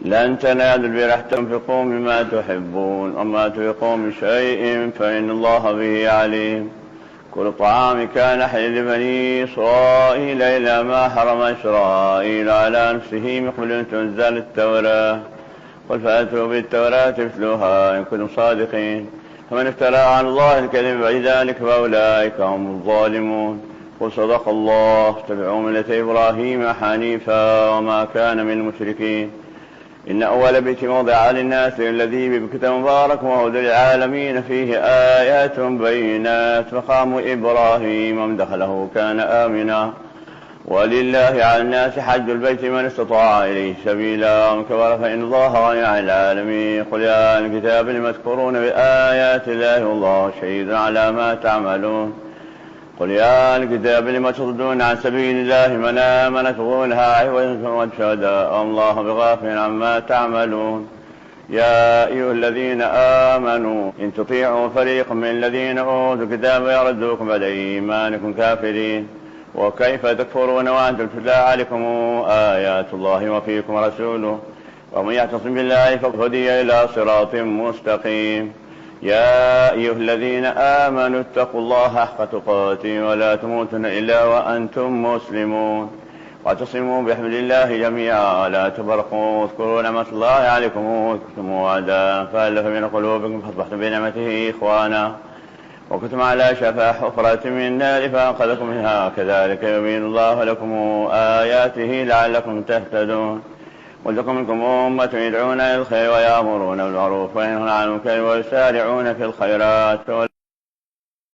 لن تنالوا البر حتى تنفقوا مما تحبون وما تنفقوا من شيء فإن الله به عليم. كل طعام كان حل لبني إسرائيل إلا ما حرم إسرائيل على نفسه من قبل أن تنزل التوراة. قل فأتوا بالتوراة اتلوها إن كنتم صادقين. فمن افترى على الله الكذب بعد ذلك فأولئك هم الظالمون. قل صدق الله. اتبعوا ملة إبراهيم حنيفا وما كان من المشركين. إن أول بيت وضع للناس الذي ببكة مبارك وهدى للعالمين فيه آيات بينات مقام إبراهيم ومن دخله كان آمنا. ولله على الناس حج البيت من استطاع إليه سبيلا ومن كفر فإن الله غني عن العالمين. قل يا أهل الكتاب لم تكفرون بآيات الله والله شهيد على ما تعملون. قل يا أهل الكتاب لم تصدون عن سبيل الله من آمن تبغونها عوجا وشهداء الله بغافل عما تعملون. يا أيها الذين آمنوا إن تطيعوا فريقا من الذين أوتوا الكتاب يردوكم بعد إيمانكم كافرين. وكيف تكفرون وأنتم تتلى عليكم آيات الله وفيكم رسوله ومن يعتصم بالله فقد هدي إلى صراط مستقيم. يا أيها الذين آمنوا اتقوا الله حق تقاته ولا تموتن إلا وأنتم مسلمون. واعتصموا بحبل الله جميعا ولا تفرقوا. واذكروا نعمة الله عليكم وكنتم أعداء فألف بين قلوبكم فأصبحتم بنعمته إخوانا وكنتم على شفا حفرة من النار فأنقذكم منها كذلك يبين الله لكم آياته لعلكم تهتدون. ولتكن منكم أمة يدعون إلى الخير ويأمرون بالمعروف وينهون عن المنكر ويسارعون في الخيرات